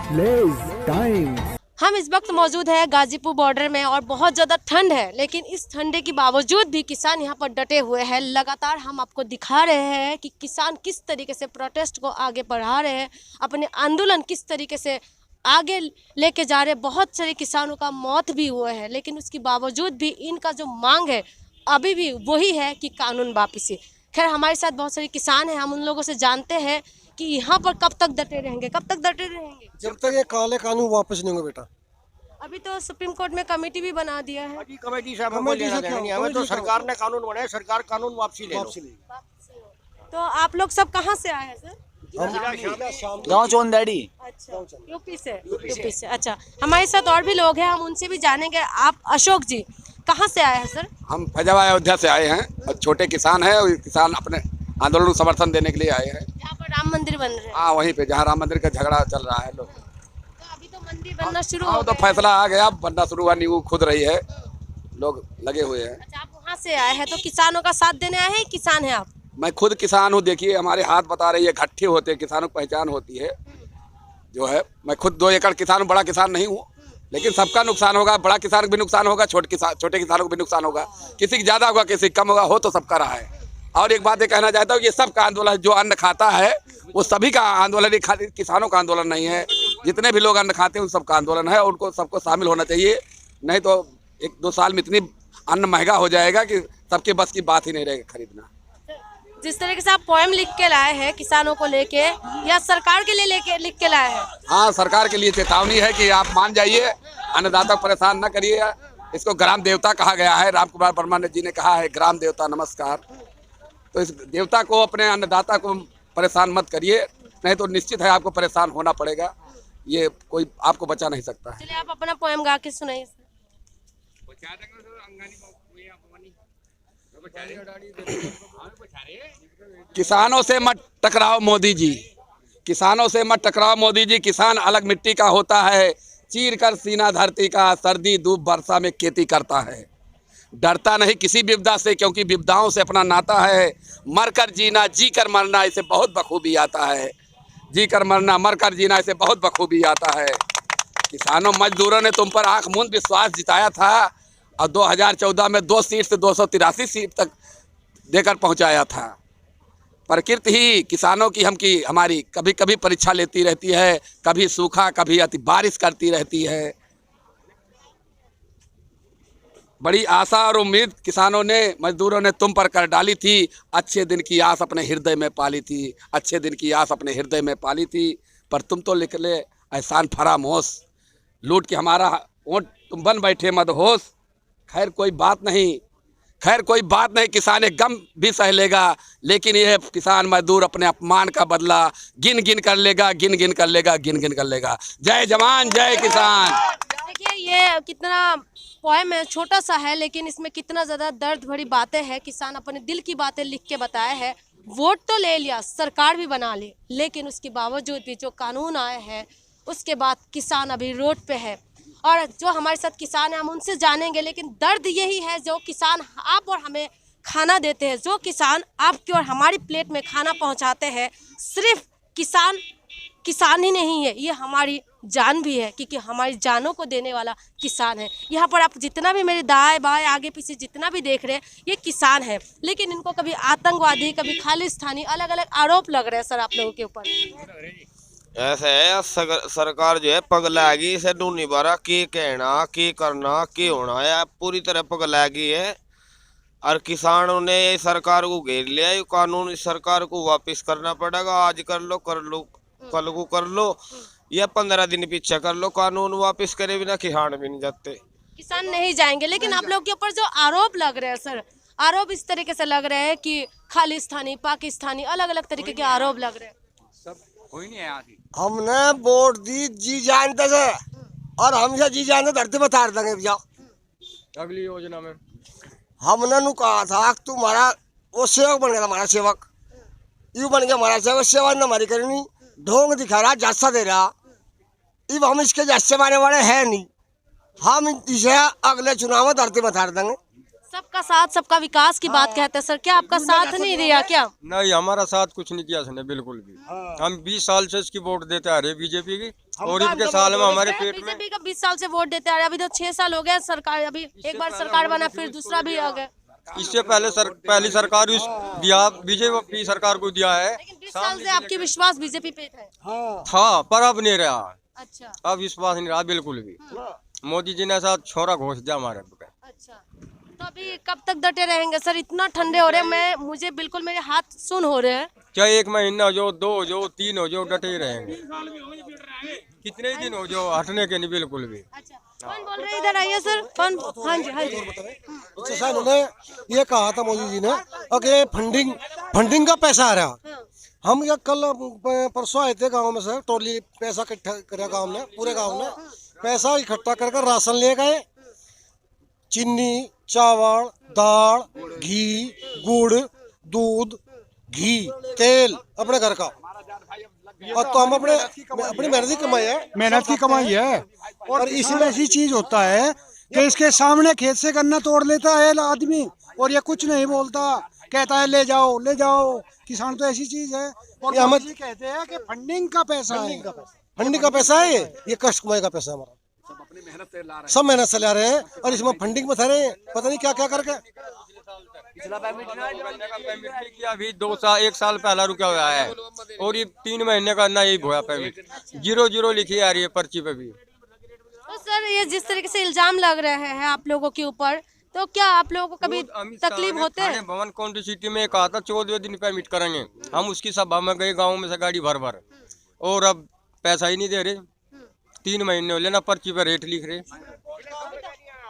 Blaze time. हम इस वक्त मौजूद है गाजीपुर बॉर्डर में और बहुत ज़्यादा ठंड है, लेकिन इस ठंडे के बावजूद भी किसान यहाँ पर डटे हुए हैं। लगातार हम आपको दिखा रहे हैं कि किसान किस तरीके से प्रोटेस्ट को आगे बढ़ा रहे हैं, अपने आंदोलन किस तरीके से आगे लेके जा रहे हैं। बहुत सारे किसानों का मौत भी हुआ है, लेकिन उसके बावजूद भी इनका जो मांग है अभी भी वही है कि कानून वापसी। खैर, हमारे साथ बहुत सारे किसान हैं, हम उन लोगों से जानते हैं कि यहाँ पर कब तक डटे रहेंगे, कब तक डटे रहेंगे। जब तक ये काले कानून वापस नहीं होंगे बेटा। अभी तो सुप्रीम कोर्ट में कमेटी भी बना दिया है। कमेटी से हमको लेना देना नहीं, हमें तो सरकार ने कानून बनाया, सरकार कानून वापसी ले लो। तो आप लोग सब कहाँ से आए हैं सर? गाँव चौंदड़ी। अच्छा, यूपी से। अच्छा, हमारे साथ और भी लोग हैं, हम उनसे भी जानेंगे। आप अशोक जी कहाँ से आए हैं सर? हम फैजाबाद अयोध्या से आए हैं और छोटे किसान हैं और किसान अपने आंदोलन को समर्थन देने के लिए आए हैं। यहाँ पर राम मंदिर बन रहे हैं। हाँ, वहीं पे जहाँ राम मंदिर का झगड़ा चल रहा है। लोग तो अभी तो मंदिर बनना शुरू हो हाँ, तो गया है। फैसला आ गया, बनना शुरू हुआ, नींव खुद रही है, लोग लगे हुए हैं। अच्छा, आप वहाँ से आए हैं तो किसानों का साथ देने आए हैं? किसान हैं आप? मैं खुद किसान हूँ। देखिए हमारे हाथ बता रही है, घट्टे होते हैं, किसानों की पहचान होती है जो है। मैं खुद 2 एकड़ किसान हूँ, बड़ा किसान नहीं हूँ, लेकिन सबका नुकसान होगा। बड़ा किसान को भी नुकसान होगा, छोटे किसानों को भी नुकसान होगा। किसी की ज़्यादा होगा, किसी कम होगा, हो तो सबका रहा है। और एक बात ये कहना चाहता हूँ, ये सबका आंदोलन, जो अन्न खाता है वो सभी का आंदोलन है, खाली किसानों का आंदोलन नहीं है। जितने भी लोग अन्न खाते हैं उन सबका आंदोलन है, उनको सबको शामिल होना चाहिए। नहीं तो 1-2 साल में इतनी अन्न महंगा हो जाएगा कि सबके बस की बात ही नहीं रहेगी खरीदना। जिस तरीके से आप पोएम लिख के लाए हैं किसानों को लेके, या सरकार के लिए लिख के लाए हैं? हाँ, सरकार के लिए चेतावनी है कि आप मान जाइए, अन्नदाता को परेशान न करिए। इसको ग्राम देवता कहा गया है, राम कुमार वर्मा जी ने कहा है ग्राम देवता नमस्कार। तो इस देवता को, अपने अन्नदाता को परेशान मत करिए, नहीं तो निश्चित है आपको परेशान होना पड़ेगा। ये कोई आपको बचा नहीं सकता है। चलिए आप अपना पोएम गा के सुनाइए। किसानों से मत टकराओ मोदी जी, किसानों से मत टकराओ मोदी जी। किसान अलग मिट्टी का होता है, चीर कर सीना धरती का, सर्दी धूप वर्षा में खेती करता है। डरता नहीं किसी विपदा से, क्योंकि विपदाओं से अपना नाता है। मर कर जीना जी कर मरना, इसे बहुत बखूबी आता है। जी कर मरना, मर कर जीना, इसे बहुत बखूबी आता है। किसानों मजदूरों ने तुम पर आंख मूंद विश्वास जिताया था और 2014 में 2 सीट से 283 सीट तक देकर पहुंचाया था। प्रकृति ही किसानों की हमारी कभी कभी परीक्षा लेती रहती है, कभी सूखा कभी अति बारिश करती रहती है। बड़ी आशा और उम्मीद किसानों ने, मजदूरों ने तुम पर कर डाली थी। अच्छे दिन की आस अपने हृदय में पाली थी, अच्छे दिन की आस अपने हृदय में पाली थी। पर तुम तो निकले एहसान फरामोश, लूट के हमारा वोट तुम बन बैठे मदहोश। खैर कोई बात नहीं, किसान एक गम भी सह लेगा, लेकिन यह किसान मजदूर अपने अपमान का बदला गिन गिन कर लेगा। जय जवान जय किसान। देखिए ये कितना पोएम है, छोटा सा है, लेकिन इसमें कितना ज़्यादा दर्द भरी बातें हैं। किसान अपने दिल की बातें लिख के बताए हैं। वोट तो ले लिया, सरकार भी बना ली, लेकिन उसके बावजूद भी जो कानून आए हैं उसके बाद किसान अभी रोड पे है। और जो हमारे साथ किसान हैं हम उनसे जानेंगे, लेकिन दर्द यही है, जो किसान आप और हमें खाना देते हैं, जो किसान आपकी और हमारी प्लेट में खाना पहुंचाते हैं, सिर्फ किसान ही नहीं है, ये हमारी जान भी है, क्योंकि हमारी जानों को देने वाला किसान है। यहाँ पर आप जितना भी मेरे दाएं बाएं आगे पीछे जितना भी देख रहे हैं, ये किसान है, लेकिन इनको कभी आतंकवादी, कभी खालिस्तानी, अलग अलग आरोप लग रहे हैं सर आप लोगों के ऊपर। ऐसे है सरकार जो है पगलागी, इसे ढूंढनी बारा की कहना, की करना, की होना है, पूरी तरह पगलागी है। और किसानों ने सरकार को घेर लिया। ये कानून इस सरकार को वापस करना पड़ेगा। आज कर लो, कल को कर लो, या 15 दिन पीछे कर लो, कानून वापस करे बिना किसान भी नहीं जाते। किसान नहीं जाएंगे, लेकिन आप लोग के ऊपर जो आरोप लग रहे हैं सर, आरोप इस तरीके से लग रहे हैं कि खालिस्तानी, पाकिस्तानी, अलग अलग तरीके के आरोप लग रहे हैं। कोई नहीं है। हमने वोट दी जी जानते से, और हमसे जी जानते धरती में तार देंगे भैया। अगली योजना में हमने नु कहा था कि तुम्हारा वो सेवक बन गया, हमारा सेवक यू बन गया, हमारा सेवक। सेवा न हमारी करनी, ढोंग दिखा रहा, जासा दे रहा। अब हम इसके जैसे मारने वाले हैं नहीं, हम इसे अगले चुनाव में धरती में तार देंगे। सबका साथ सबका विकास की बात कहते हैं सर, क्या आपका साथ नहीं दिया क्या? नहीं, हमारा साथ कुछ नहीं किया उसने बिल्कुल भी। हम 20 साल से इसकी वोट देते आ रहे बीजेपी की, और इनके साल में हमारे पेट में बीजेपी का 20 साल से वोट देते आ रहे हैं, अभी तो 6 साल हो गए सरकार, अभी एक बार सरकार बना फिर दूसरा भी आ गया, इससे पहली सरकार दिया बीजेपी सरकार को दिया है। लेकिन 20 साल से आपकी विश्वास बीजेपी पे है। था, पर अब नहीं रहा, अच्छा अब विश्वास नहीं रहा बिल्कुल भी। मोदी जी ने ऐसा छोरा घोष दिया हमारे पे। अच्छा, तो अभी कब तक डटे रहेंगे सर? इतना ठंडे हो रहे हैं, मुझे बिल्कुल मेरे हाथ सुन हो रहे हैं। चाहे 1 महीना हो जो, 2 हो जो, 3 हो जो, डटे ही रहेंगे। कितने दिन हो जो, हटने के नहीं बिल्कुल भी। अच्छा, कौन बोल रहे हैं? इधर आइए सर। कौन? हाँ जी हाँ जी। जैसा इन्होंने ये कहा था मोदी जी ने, अगर फंडिंग का पैसा आ रहा, हम ये कल परसों आए थे गांव में से, टोली पैसा इकट्ठा करा गांव ने, पूरे गांव ने पैसा इकट्ठा कर राशन ले गए, चीनी, चावल, दाल, घी, गुड़, दूध, घी, तेल अपने घर का, और तो हम अपनी मेहनत की कमाई है। और इसमें ऐसी चीज होता है कि इसके सामने खेत से गन्ना तोड़ लेता है आदमी, और ये कुछ नहीं बोलता, कहता है ले जाओ ले जाओ। किसान तो ऐसी चीज है, और हम कहते हैं कि फंडिंग का पैसा है, फंडिंग का पैसा है, ये कष्ट कमाई का पैसा है हमारा, सब मेहनत से ला रहे हैं, और इसमें फंडिंग में था रहे पता नहीं क्या क्या करके। अभी 1 साल पहला रुका हुआ है, और ये 3 महीने का ना यही भोया पेमेंट 0-0 लिखी आ रही है पर्ची पे भी। तो सर ये जिस तरीके से इल्जाम लग रहे हैं आप लोगों के ऊपर, तो क्या आप लोगों को कभी तकलीफ होते हैं? भवन कौंटी सिटी में कहा था 14 दिन पेमेंट करेंगे, हम उसकी सभा में गए गाँव में से गाड़ी भर, और अब पैसा ही नहीं दे रहे। 3 महीने हो लेना पर्ची पर रेट लिख रहे।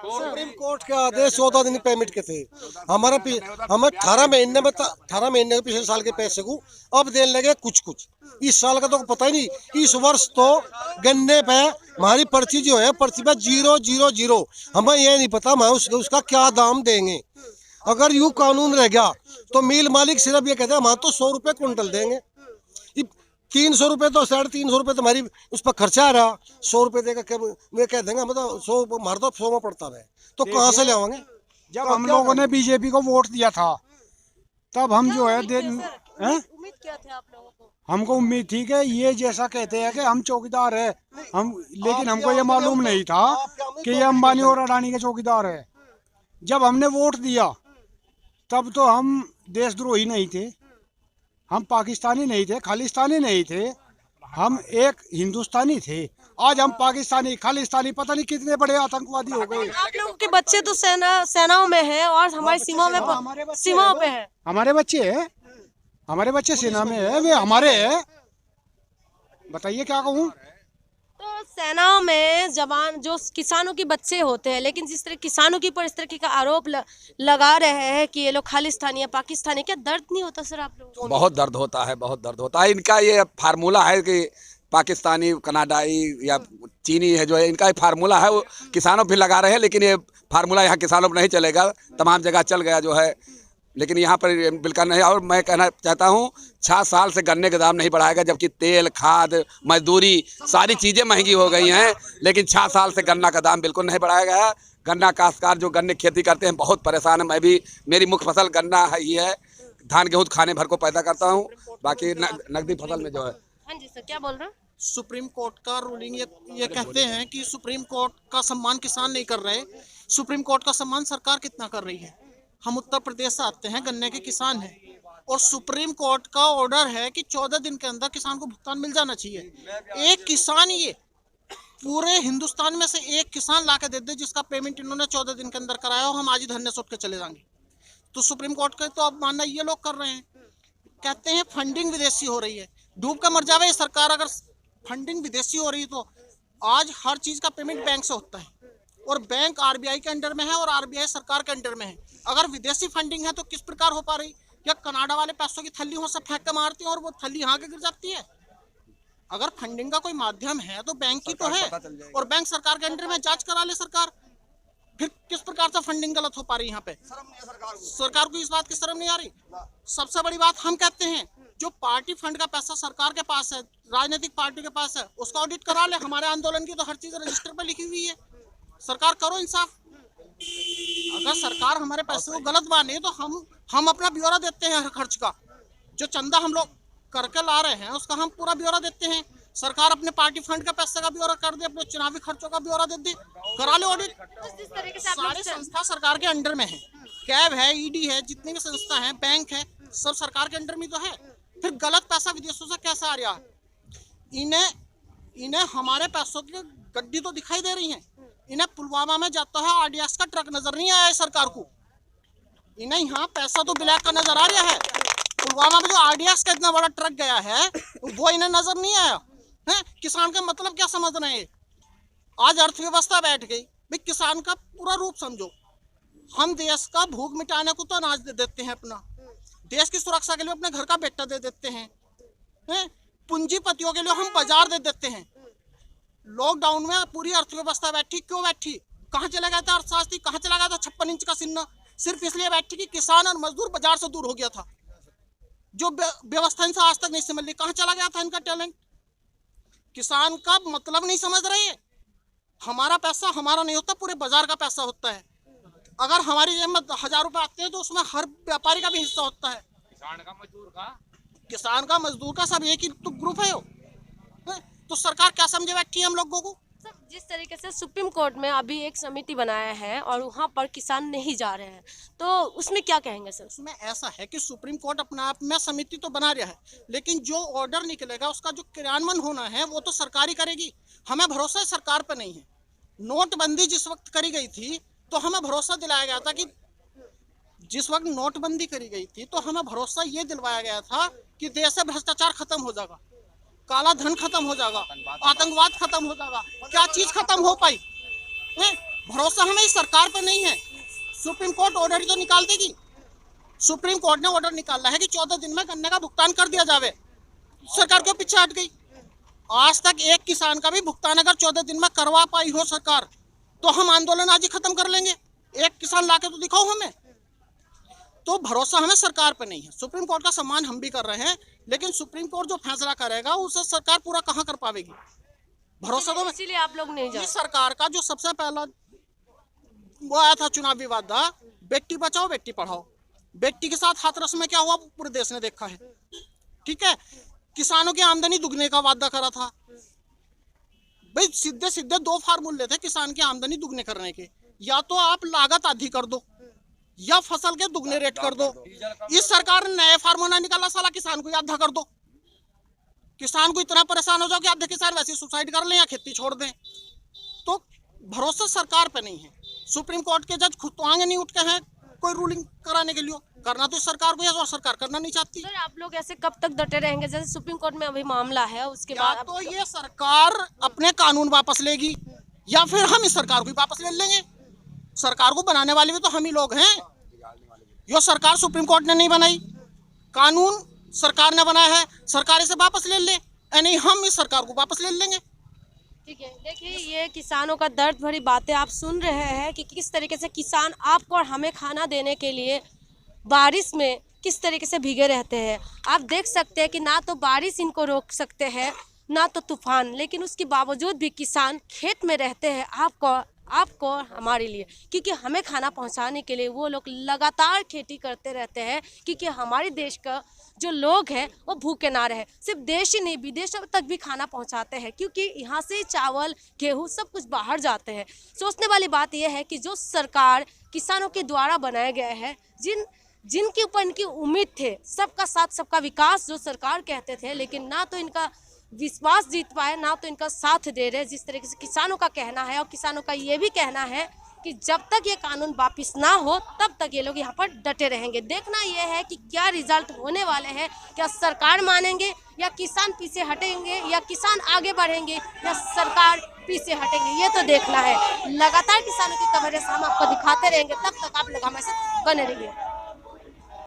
सुप्रीम कोर्ट के आदेश 14 दिन पेमेंट के थे, हमें 18 महीने के पिछले साल के पैसे को अब देने लगे कुछ। इस साल का तो पता ही नहीं। इस वर्ष तो गन्ने पे हमारी पर्ची जो है, पर्ची पे 000, हमें ये नहीं पता मैं उसका क्या दाम देंगे। अगर यूँ कानून रह गया तो मिल मालिक सिर्फ ये कहते हैं हम तो 100 रुपये कुंटल देंगे, 300 रुपये तो 350 रुपये तो हमारी उस पर खर्चा आ रहा, 100 रुपये देकर वे कह देंगे हम तो 100 हमारा तो 100 में पड़ता है, तो कहाँ से ले आएंगे? जब हम लोगों ने बीजेपी को वोट दिया था, तब हम जो है उम्मीद क्या थे आप लोगों को? हमको उम्मीद थी कि ये जैसा कहते हैं कि हम चौकीदार है, लेकिन हमको ये मालूम नहीं था कि ये अंबानी और अडानी के चौकीदार है। जब हमने वोट दिया तब तो हम देशद्रोही नहीं थे, हम पाकिस्तानी नहीं थे, खालिस्तानी नहीं थे, हम एक हिंदुस्तानी थे। आज हम पाकिस्तानी खालिस्तानी पता नहीं कितने बड़े आतंकवादी हो गए। आप लोगों के बच्चे तो सेनाओं में हैं और हमारी सीमाओं पे हैं। हमारे बच्चे सेना में है, वे हमारे है। बताइए क्या कहूँ। तो सेनाओं में जवान जो किसानों के बच्चे होते हैं, लेकिन जिस तरह किसानों के ऊपर इस तरीके का आरोप लगा रहे हैं कि ये लोग खालिस्तानी या पाकिस्तानी, क्या दर्द नहीं होता सर आप लोगों को? बहुत दर्द होता है, बहुत दर्द होता है। इनका ये फार्मूला है कि पाकिस्तानी, कनाडाई या चीनी है जो है, इनका फार्मूला है, वो किसानों पे लगा रहे हैं, लेकिन ये फार्मूला यहाँ किसानों पर नहीं चलेगा, तमाम जगह चल गया जो है, लेकिन यहाँ पर बिल्कुल नहीं। और मैं कहना चाहता हूँ 6 साल से गन्ने का दाम नहीं बढ़ाएगा, जबकि तेल, खाद, मजदूरी सारी चीज़ें महंगी हो गई हैं, लेकिन 6 साल से गन्ना का दाम बिल्कुल नहीं बढ़ाया गया। गन्ना काश्तकार जो गन्ने खेती करते हैं बहुत परेशान है। मैं भी, मेरी मुख्य फसल गन्ना ही है, धान गेहूँ खाने भर को पैदा करता हूँ, बाकी नकदी फसल में जो है। हाँ जी सर, क्या बोल रहे हैं? सुप्रीम कोर्ट का रूलिंग ये कहते हैं कि सुप्रीम कोर्ट का सम्मान किसान नहीं कर रहे, सुप्रीम कोर्ट का सम्मान सरकार कितना कर रही है। हम उत्तर प्रदेश से आते हैं, गन्ने के किसान हैं, और सुप्रीम कोर्ट का ऑर्डर है कि 14 दिन के अंदर किसान को भुगतान मिल जाना चाहिए। एक किसान, ये पूरे हिंदुस्तान में से एक किसान ला के दे दे जिसका पेमेंट इन्होंने 14 दिन के अंदर कराया हो, हम आज ही धरने से उठ के चले जाएंगे। तो सुप्रीम कोर्ट का तो अब मानना ये लोग कर रहे हैं। कहते हैं फंडिंग विदेशी हो रही है, डूब कर मर जावे ये सरकार। अगर फंडिंग विदेशी हो रही है तो आज हर चीज़ का पेमेंट बैंक से होता है, और बैंक आरबीआई के अंडर में है और आरबीआई सरकार के अंडर में है। अगर विदेशी फंडिंग है तो किस प्रकार हो पा रही? या कनाडा वाले पैसों की थैली हो सब फेंक के मारते हैं और वो थैली यहाँ के गिर जाती है। अगर फंडिंग का कोई माध्यम है तो बैंक की तो है, और बैंक सरकार के अंडर में, जांच करा ले सरकार। फिर किस प्रकार से फंडिंग गलत हो पा रही है यहाँ पे? सरकार को इस बात की शर्म नहीं आ रही? सबसे बड़ी बात हम कहते हैं, जो पार्टी फंड का पैसा सरकार के पास है, राजनीतिक पार्टी के पास है, उसका ऑडिट करा ले। हमारे आंदोलन की तो हर चीज रजिस्टर पर लिखी हुई है। सरकार करो इंसाफ। अगर सरकार हमारे पैसे को गलत माने तो हम अपना ब्यौरा देते हैं हर खर्च का। जो चंदा हम लोग करके ला रहे हैं उसका हम पूरा ब्यौरा देते हैं। सरकार अपने पार्टी फंड का पैसे का ब्यौरा कर दे, अपने चुनावी खर्चों का ब्यौरा दे दे, करा ले ऑडिट। जिस तरीके से आप सारी संस्था सरकार के अंडर में है, कैब है, ईडी है, जितनी भी संस्था है, बैंक है, सब सरकार के अंडर में तो है। फिर गलत पैसा विदेशों से कैसे आ रहा है? इन्हें हमारे पैसों की गड्डी तो दिखाई दे रही है। इन्हें पुलवामा में जाता है आरडीएक्स का ट्रक नजर नहीं आया है सरकार को। इन्हें यहाँ पैसा तो ब्लैक का नजर आ रहा है। पुलवामा में जो आरडीएक्स का इतना बड़ा ट्रक गया है वो इन्हें नजर नहीं आया है। किसान का मतलब क्या समझ रहे हैं? आज अर्थव्यवस्था बैठ गई भाई। किसान का पूरा रूप समझो। हम देश का भूख मिटाने को तो अनाज दे देते हैं, अपना देश की सुरक्षा के लिए अपने घर का बेटा दे देते हैं, पूंजीपतियों के लिए हम बाजार दे देते हैं। लॉकडाउन में पूरी अर्थव्यवस्था बैठी, क्यों बैठी? कहाँ चला गया था अर्थशास्त्री? कहाँ चला गया था 56 इंच का सिन्ना? सिर्फ इसलिए बैठी कि किसान और मजदूर बाजार से दूर हो गया था। जो व्यवस्था इनसे आज तक नहीं समझ ली, कहाँ चला गया था इनका टैलेंट? किसान का मतलब नहीं समझ रहे। हमारा पैसा हमारा नहीं होता, पूरे बाजार का पैसा होता है। अगर हमारी जेब में 1000 रुपए आते हैं तो उसमें हर व्यापारी का भी हिस्सा होता है। किसान का मजदूर का सब एक ही तो ग्रुप है। तो सरकार क्या समझे बैठी है हम लोगों को? जिस तरीके से सुप्रीम कोर्ट में अभी एक समिति बनाया है और वहाँ पर किसान नहीं जा रहे हैं, तो उसमें क्या कहेंगे सर? उसमें ऐसा है कि सुप्रीम कोर्ट अपने आप में समिति तो बना रहा है, लेकिन जो ऑर्डर निकलेगा उसका जो क्रियान्वयन होना है वो तो सरकार ही करेगी। हमें भरोसा सरकार पर नहीं है। नोटबंदी जिस वक्त करी गई थी तो हमें भरोसा दिलाया गया था कि जिस वक्त नोटबंदी करी गई थी तो हमें भरोसा ये दिलवाया गया था कि देश से भ्रष्टाचार खत्म हो जाएगा, काला धन खत्म हो जाएगा, आतंकवाद खत्म हो जाएगा। क्या चीज खत्म हो पाई? भरोसा हमें इस सरकार पर नहीं है। सुप्रीम कोर्ट ऑर्डर ही तो निकाल देगी। सुप्रीम कोर्ट ने ऑर्डर निकाला है कि 14 दिन में गन्ने का भुगतान कर दिया जावे। सरकार क्यों पीछे हट गई? आज तक एक किसान का भी भुगतान अगर 14 दिन में करवा पाई हो सरकार तो हम आंदोलन आज ही खत्म कर लेंगे। एक किसान लाके तो दिखाओ हमें। तो भरोसा हमें सरकार पर नहीं है। सुप्रीम कोर्ट का सम्मान हम भी कर रहे हैं, लेकिन सुप्रीम कोर्ट जो फैसला करेगा उसे सरकार पूरा कहाँ कर पाएगी? भरोसा तो इसीलिए आप लोग नहीं जा इस सरकार का जो सबसे पहला वो आया था चुनावी वादा, बेटी बचाओ बेटी पढ़ाओ। बेटी के साथ हाथरस में क्या हुआ पूरे देश ने देखा है। ठीक है, किसानों की आमदनी दुगने का वादा करा था भाई। सीधे सीधे 2 फार्मूले थे किसान की आमदनी दुगने करने के। या तो आप लागत आधी कर दो या फसल के दुगने रेट कर दो। इस सरकार ने नए फार्मूला निकाला, साला किसान को आधा कर दो। किसान को इतना परेशान हो जाओ कि आधे किसान वैसे सुसाइड कर लें या खेती छोड़ दें। तो भरोसा सरकार पे नहीं है। सुप्रीम कोर्ट के जज खुद तो आगे नहीं उठ के हैं कोई रूलिंग कराने के लिए। करना तो सरकार को है और सरकार करना नहीं चाहती। सर आप लोग ऐसे कब तक डटे रहेंगे? जैसे सुप्रीम कोर्ट में अभी मामला है, उसके बाद तो ये सरकार अपने कानून वापस लेगी या फिर हम इस सरकार को भी वापस ले लेंगे। सरकार को बनाने वाले भी तो हम ही लोग हैं। यो सरकार सुप्रीम कोर्ट ने नहीं बनाई, कानून सरकार ने बनाया है। सरकार इसे वापस ले ले, यानी हम इस सरकार को वापस ले लेंगे। ठीक है, देखिए ये किसानों का दर्द भरी बातें आप सुन रहे हैं कि किस तरीके से किसान आपको और हमें खाना देने के लिए बारिश में किस तरीके से भीगे रहते हैं। आप देख सकते हैं कि ना तो बारिश इनको रोक सकते हैं ना तो तूफान, लेकिन उसके बावजूद भी किसान खेत में रहते हैं आपको हमारे लिए, क्योंकि हमें खाना पहुंचाने के लिए वो लोग लगातार खेती करते रहते हैं, क्योंकि हमारे देश का जो लोग हैं वो भूखे ना रहे। सिर्फ देश ही नहीं विदेशों तक भी खाना पहुंचाते हैं, क्योंकि यहाँ से चावल गेहूँ सब कुछ बाहर जाते हैं। सोचने वाली बात यह है कि जो सरकार किसानों के द्वारा बनाया गया है, जिनके ऊपर इनकी उम्मीद थे सबका साथ सबका विकास जो सरकार कहते थे, लेकिन ना तो इनका विश्वास जीत पाए ना तो इनका साथ दे रहे। जिस तरीके से किसानों का कहना है और किसानों का ये भी कहना है कि जब तक ये कानून वापस ना हो तब तक ये लोग यहाँ पर डटे रहेंगे। देखना यह है कि क्या रिजल्ट होने वाले हैं। क्या सरकार मानेंगे या किसान पीछे हटेंगे, या किसान आगे बढ़ेंगे या सरकार पीछे हटेंगे, ये तो देखना है। लगातार किसानों की कवरेज हम आपको दिखाते रहेंगे, तब तक आप लोग हमारे साथ बने रहिए।